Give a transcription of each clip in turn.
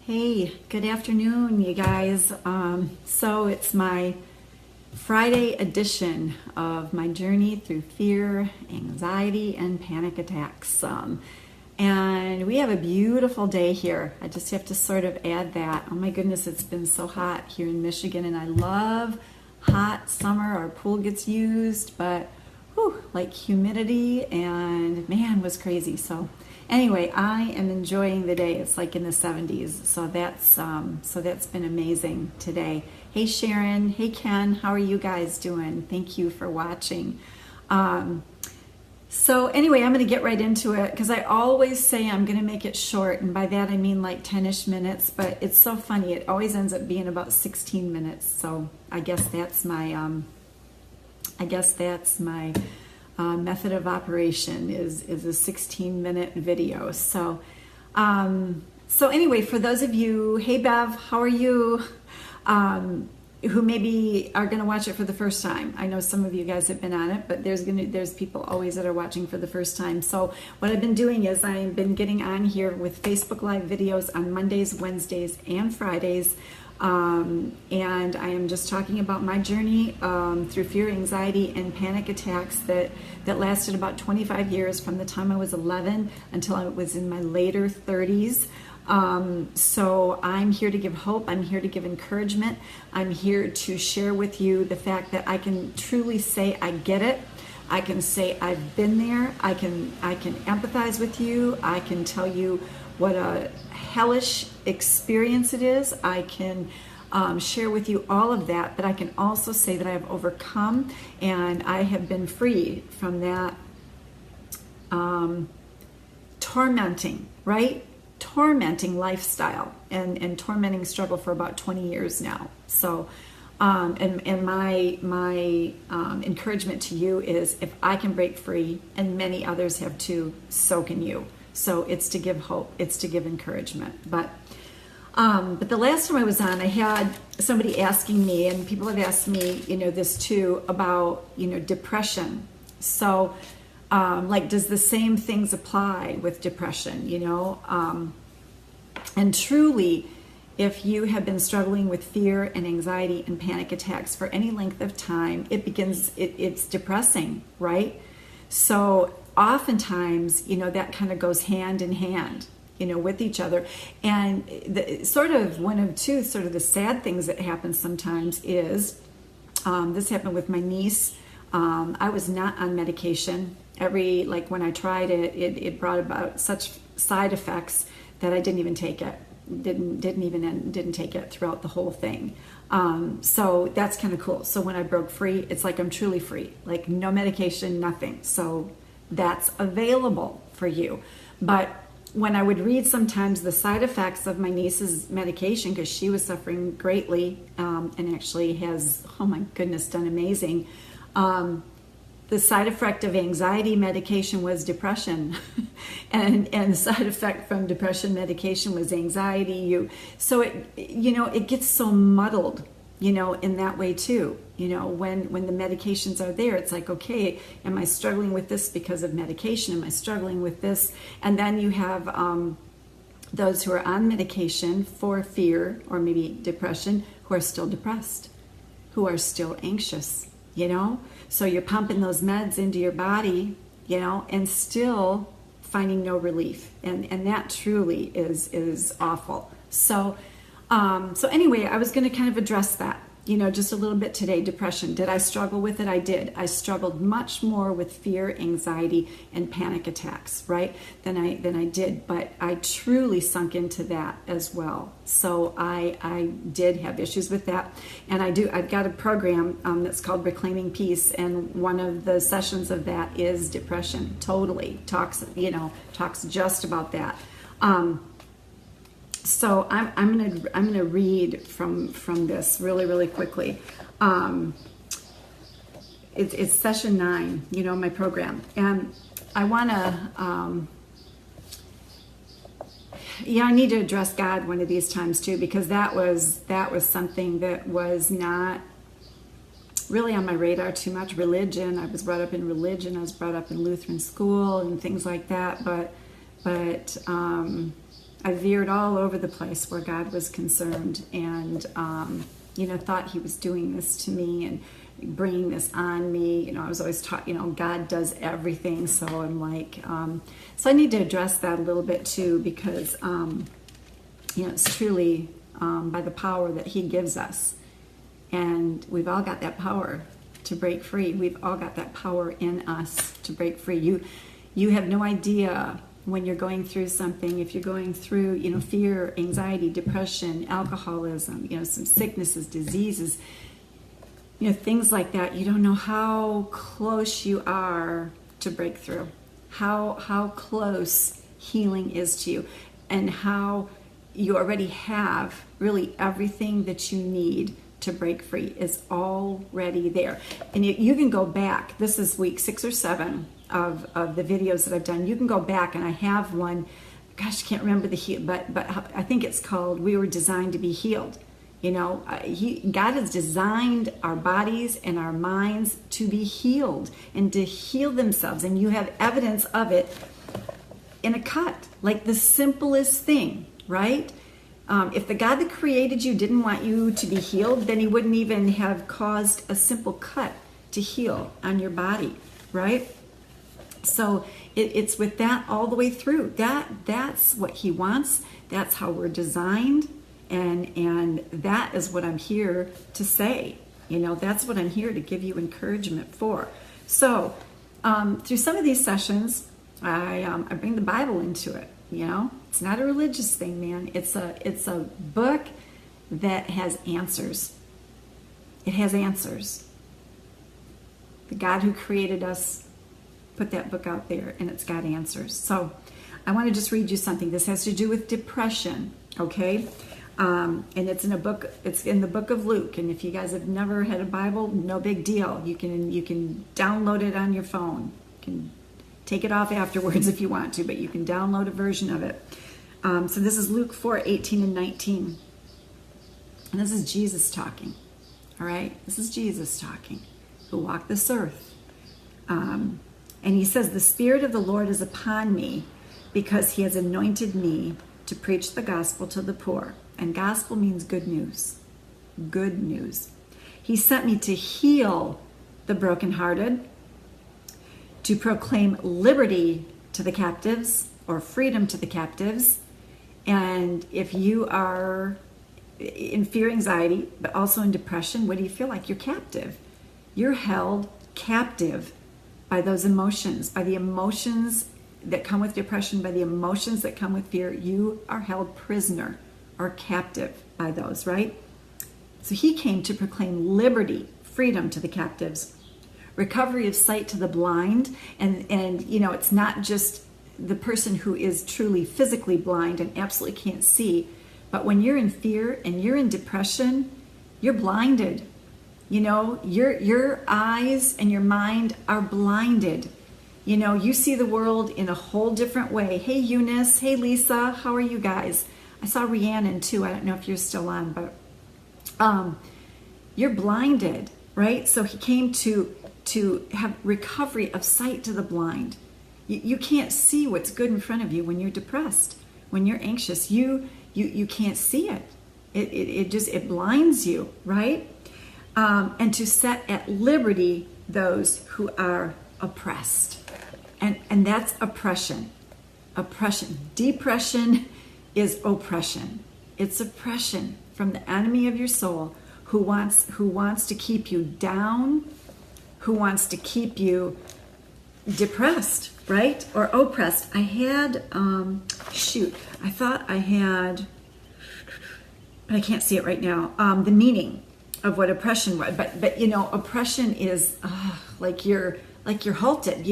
Hey, good afternoon, you guys. So it's my Friday edition of my journey through fear, anxiety, and panic attacks. And we have a beautiful day here. I just have to sort of add that. Oh my goodness, it's been so hot here in Michigan, and I love hot summer. Our pool gets used, but like humidity and man was crazy. So anyway, I am enjoying the day. It's like in the 70s, so that's been amazing today. Hey Sharon, hey Ken, how are you guys doing? Thank you for watching. So anyway, I'm going to get right into it because I always say I'm going to make it short, and by that I mean like 10-ish minutes, but it's so funny. It always ends up being about 16 minutes. So I guess that's my method of operation is a 16-minute video. So anyway, for those of you, hey Bev, how are you? Who maybe are going to watch it for the first time. I know some of you guys have been on it, but there's people always that are watching for the first time. So what I've been doing is I've been getting on here with Facebook Live videos on Mondays, Wednesdays, and Fridays. And I am just talking about my journey through fear, anxiety, and panic attacks that lasted about 25 years from the time I was 11 until I was in my later 30s. So I'm here to give hope. I'm here to give encouragement. I'm here to share with you the fact that I can truly say I get it. I can say I've been there. I can empathize with you. I can tell you what a hellish experience it is. I can share with you all of that, but I can also say that I have overcome and I have been free from that tormenting lifestyle and tormenting struggle for about 20 years now. So and my encouragement to you is if I can break free, and many others have too, so can you. So it's to give hope, it's to give encouragement. But the last time I was on, I had somebody asking me, and people have asked me, this too, about, depression. So like, does the same things apply with depression, and truly, if you have been struggling with fear and anxiety and panic attacks for any length of time, it's depressing, right? So oftentimes, that kind of goes hand in hand, with each other. And one of the sad things that happens sometimes is, this happened with my niece. I was not on medication. When I tried it, it brought about such side effects that I didn't even take it. Didn't take it throughout the whole thing. So that's kind of cool. So when I broke free, it's like I'm truly free, like no medication, nothing. So that's available for you. But when I would read sometimes the side effects of my niece's medication, because she was suffering greatly, and actually has, oh my goodness, done amazing. The side effect of anxiety medication was depression, and the side effect from depression medication was anxiety. So it gets so muddled, in that way too. When the medications are there, it's like, okay, am I struggling with this because of medication? Am I struggling with this? And then you have those who are on medication for fear or maybe depression who are still depressed, who are still anxious. So you're pumping those meds into your body, and still finding no relief. And that truly is awful. So anyway, I was going to kind of address that, just a little bit today. Depression. Did I struggle with it? I did. I struggled much more with fear, anxiety, and panic attacks, right? Than I did. But I truly sunk into that as well. So I did have issues with that. And I've got a program that's called Reclaiming Peace. And one of the sessions of that is depression. Totally talks just about that. So I'm gonna read from this really quickly. It's session 9, my program, and I wanna I need to address God one of these times too, because that was something that was not really on my radar too much. Religion. I was brought up in religion. I was brought up in Lutheran school and things like that, but I veered all over the place where God was concerned, and thought He was doing this to me and bringing this on me. I was always taught, God does everything. So I'm like, so I need to address that a little bit too, because it's truly by the power that He gives us, and we've all got that power to break free. We've all got that power in us to break free. You have no idea when you're going through something, if you're going through, fear, anxiety, depression, alcoholism, some sicknesses, diseases, things like that. You don't know how close you are to breakthrough, how close healing is to you, and how you already have really everything that you need to break free is already there. And you can go back. This is week 6 or 7 of the videos that I've done. You can go back, and I have one. Gosh, I can't remember but I think it's called "We Were Designed to Be Healed." God has designed our bodies and our minds to be healed and to heal themselves, and you have evidence of it in a cut, like the simplest thing, right? If the God that created you didn't want you to be healed, then He wouldn't even have caused a simple cut to heal on your body, right? So it's with that all the way through. That's what He wants. That's how we're designed, and that is what I'm here to say. That's what I'm here to give you encouragement for. So through some of these sessions, I bring the Bible into it. It's not a religious thing, man. It's a book that has answers. It has answers. The God who created us put that book out there, and it's got answers. So I want to just read you something. This has to do with depression, okay? And it's in the book of Luke. And if you guys have never had a Bible, no big deal. You can download it on your phone. You can take it off afterwards if you want to, but you can download a version of it. So this is Luke 4:18 and 19. And this is Jesus talking. All right? This is Jesus talking, who walked this earth. And He says, "The Spirit of the Lord is upon me, because He has anointed me to preach the gospel to the poor." And gospel means good news. Good news. "He sent me to heal the brokenhearted, to proclaim liberty to the captives," or freedom to the captives. And if you are in fear, anxiety, but also in depression, what do you feel like? You're captive. You're held captive by those emotions, by the emotions that come with depression, by the emotions that come with fear. You are held prisoner or captive by those, right? So He came to proclaim liberty, freedom to the captives, recovery of sight to the blind. And it's not just the person who is truly physically blind and absolutely can't see, but when you're in fear and you're in depression, you're blinded. Your eyes and your mind are blinded. You see the world in a whole different way. Hey, Eunice. Hey, Lisa. How are you guys? I saw Rhiannon too. I don't know if you're still on, but you're blinded, right? So He came to have recovery of sight to the blind. You can't see what's good in front of you when you're depressed, when you're anxious. You can't see it. It blinds you, right? And to set at liberty those who are oppressed. And that's oppression. Oppression. Depression is oppression. It's oppression from the enemy of your soul who wants to keep you down, who wants to keep you depressed, right? Or oppressed. I had, I thought I had, but I can't see it right now, the meaning of what oppression was. But oppression is like you're halted,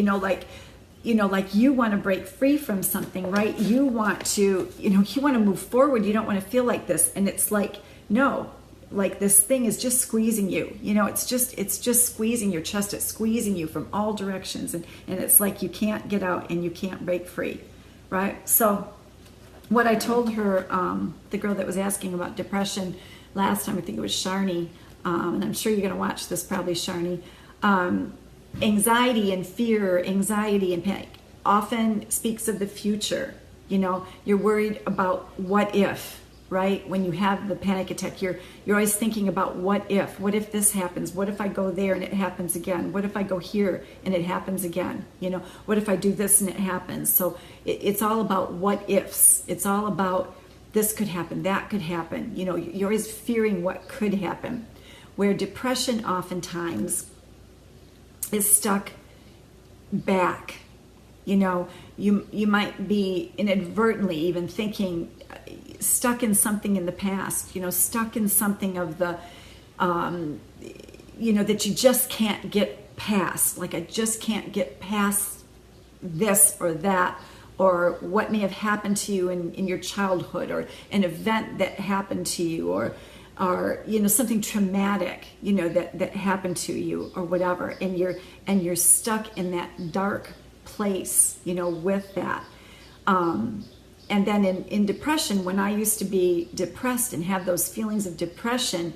like you want to break free from something, right? You want to move forward. You don't want to feel like this. And it's like, no, like this thing is just squeezing you. It's just squeezing your chest. It's squeezing you from all directions. And it's like you can't get out and you can't break free, right? So what I told her, the girl that was asking about depression last time, I think it was Sharni, and I'm sure you're going to watch this probably, Sharni, anxiety and fear, anxiety and panic often speaks of the future. You're worried about what if, right? When you have the panic attack, you're always thinking about what if this happens? What if I go there and it happens again? What if I go here and it happens again? What if I do this and it happens? So it's all about what ifs. It's all about this could happen, that could happen. You're always fearing what could happen. Where depression oftentimes is stuck back. You might be inadvertently even thinking, stuck in something in the past, stuck in something of the, that you just can't get past. Like, I just can't get past this or that, or what may have happened to you in your childhood, or an event that happened to you, or something traumatic, that happened to you, or whatever. And you're stuck in that dark place, with that. And then in depression, when I used to be depressed and have those feelings of depression,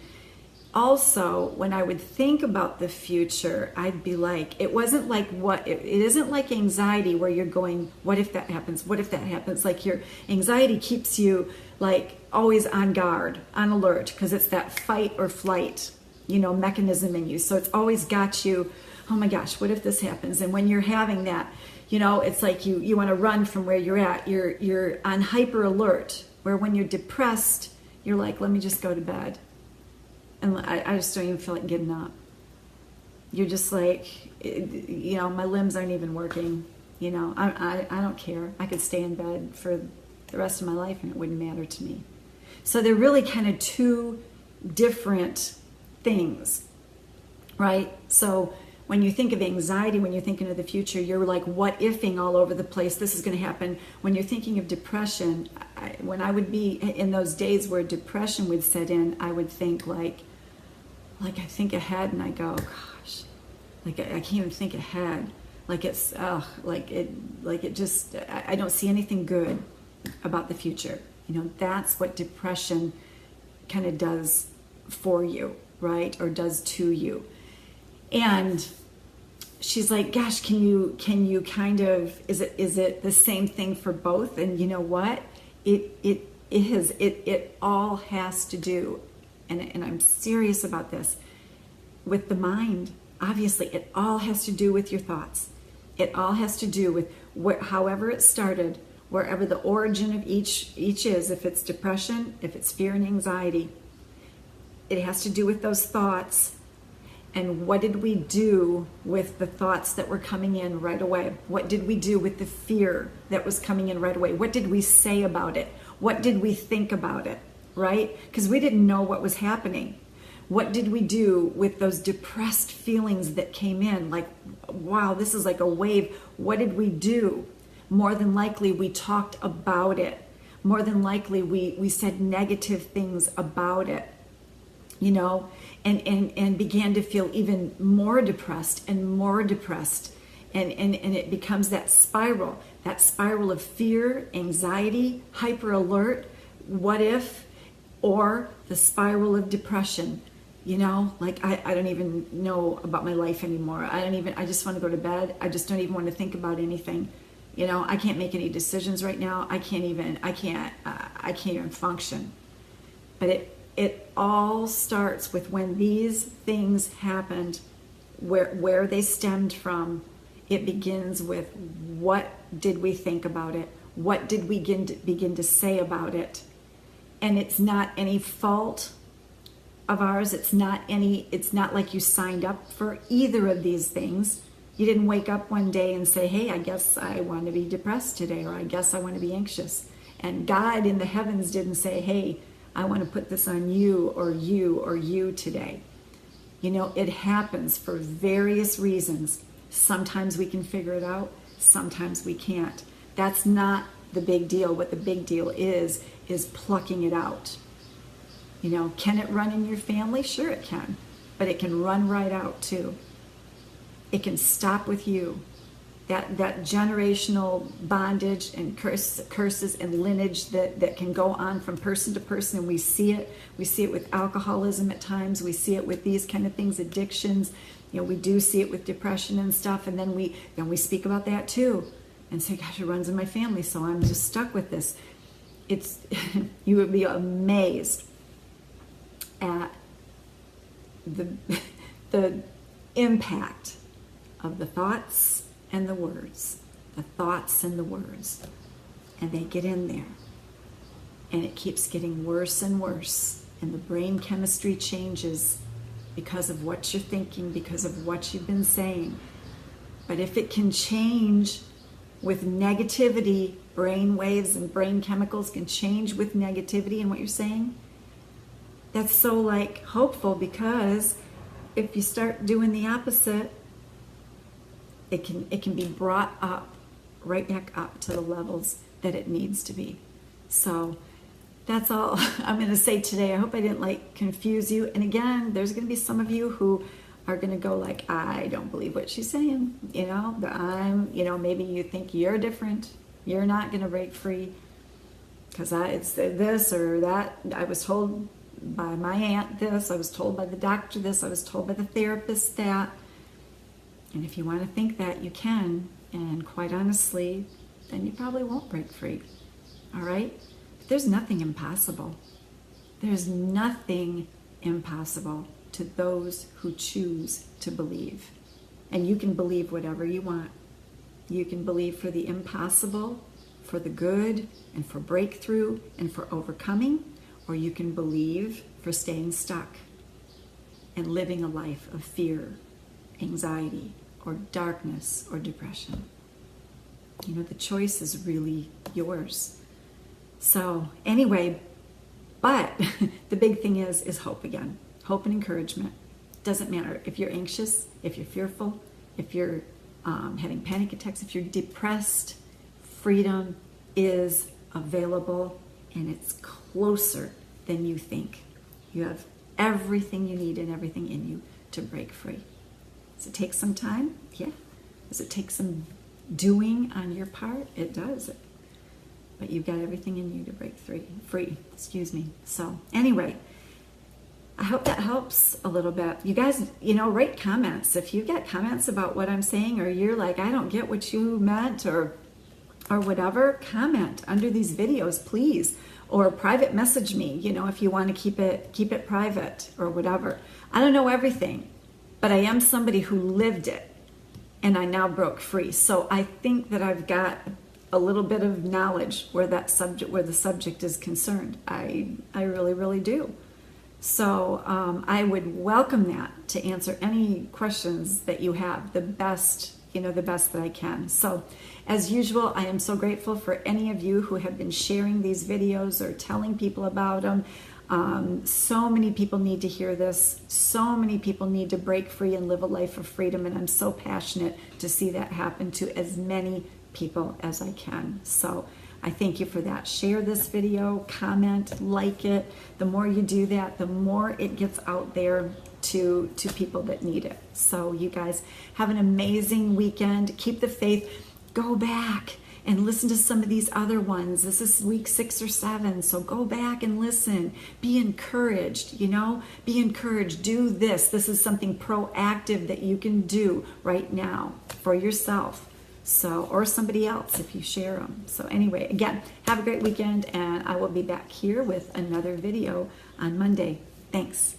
also when I would think about the future, I'd be like, it wasn't like it isn't like anxiety where you're going, what if that happens? What if that happens? Like, your anxiety keeps you like always on guard, on alert, because it's that fight or flight, mechanism in you. So it's always got you, oh my gosh, what if this happens? And when you're having that, it's like you want to run from where you're at. You're on hyper alert, where when you're depressed, you're like, let me just go to bed. And I just don't even feel like getting up. You're just like, my limbs aren't even working. I don't care. I could stay in bed for the rest of my life and it wouldn't matter to me. So they're really kind of two different things, right? So when you think of anxiety, when you're thinking of the future, you're like what ifing all over the place. This is going to happen. When you're thinking of depression, when I would be in those days where depression would set in, I would think like I think ahead and I go, gosh, like I can't even think ahead. Like it's, it just, I don't see anything good about the future. That's what depression kind of does for you, right? Or does to you. And she's like, gosh, can you kind of, is it the same thing for both? And you know what? It all has to do, and I'm serious about this, with the mind. Obviously, it all has to do with your thoughts. It all has to do with however it started, wherever the origin of each is, if it's depression, if it's fear and anxiety. It has to do with those thoughts. And what did we do with the thoughts that were coming in right away? What did we do with the fear that was coming in right away? What did we say about it? What did we think about it, right? Because we didn't know what was happening. What did we do with those depressed feelings that came in? Like, wow, this is like a wave. What did we do? More than likely, we talked about it. More than likely, we said negative things about it, and began to feel even more depressed and more depressed. And it becomes that spiral of fear, anxiety, hyper alert, what if, or the spiral of depression. Like I don't even know about my life anymore. I just want to go to bed. I just don't even want to think about anything. I can't make any decisions right now. I can't even function. But it all starts with when these things happened, where they stemmed from. It begins with, what did we think about it? What did we begin to say about it? And it's not any fault of ours. It's not like you signed up for either of these things. You didn't wake up one day and say, hey, I guess I want to be depressed today, or I guess I want to be anxious. And God in the heavens didn't say, hey, I want to put this on you or you today. It happens for various reasons. Sometimes we can figure it out. Sometimes we can't. That's not the big deal. What the big deal is plucking it out. Can it run in your family? Sure it can. But it can run right out too. It can stop with you. That generational bondage and curses and lineage that can go on from person to person. And we see it. We see it with alcoholism at times. We see it with these kind of things, addictions. We do see it with depression and stuff. And then we speak about that too. and say, gosh, it runs in my family, so I'm just stuck with this. It's you would be amazed at the impact of the thoughts and the words, and they get in there, and it keeps getting worse and worse, and the brain chemistry changes because of what you're thinking, because of what you've been saying. But if it can change with negativity, brain waves and brain chemicals can change with negativity in what you're saying, that's so like hopeful, because if you start doing the opposite, it can be brought up, right back up to the levels that it needs to be. So that's all I'm going to say today. I hope I didn't like confuse you. And again, there's going to be some of you who are going to go like, I don't believe what she's saying. Maybe you think you're different. You're not going to break free because it's this or that. I was told by my aunt this. I was told by the doctor this. I was told by the therapist that. And if you want to think that, you can. And quite honestly, then you probably won't break free. All right? But there's nothing impossible. There's nothing impossible to those who choose to believe. And you can believe whatever you want. You can believe for the impossible, for the good, and for breakthrough, and for overcoming, or you can believe for staying stuck and living a life of fear, anxiety, or darkness, or depression. The choice is really yours. So anyway, but the big thing is hope again. Hope and encouragement. Doesn't matter if you're anxious, if you're fearful, if you're having panic attacks, if you're depressed, freedom is available, and it's closer than you think. You have everything you need and everything in you to break free. Does it take some time? Yeah. Does it take some doing on your part? It does. But you've got everything in you to break free. So anyway, I hope that helps a little bit. You guys, write comments. If you've got comments about what I'm saying, or you're like, I don't get what you meant, or whatever, comment under these videos, please. Or private message me, if you want to keep it private or whatever. I don't know everything, but I am somebody who lived it, and I now broke free. So I think that I've got a little bit of knowledge where the subject is concerned. I really, really do. So I would welcome that to answer any questions that you have, the best that I can. So as usual, I am so grateful for any of you who have been sharing these videos or telling people about them. So many people need to hear this. So many people need to break free and live a life of freedom, and I'm so passionate to see that happen to as many people as I can. So I thank you for that. Share this video, comment, like it. The more you do that, the more it gets out there to people that need it. So you guys have an amazing weekend. Keep the faith. Go back and listen to some of these other ones. This is week 6 or 7, so go back and listen. Be encouraged, be encouraged. Do this. This is something proactive that you can do right now for yourself. So, or somebody else if you share them. So anyway, again, have a great weekend, and I will be back here with another video on Monday. Thanks.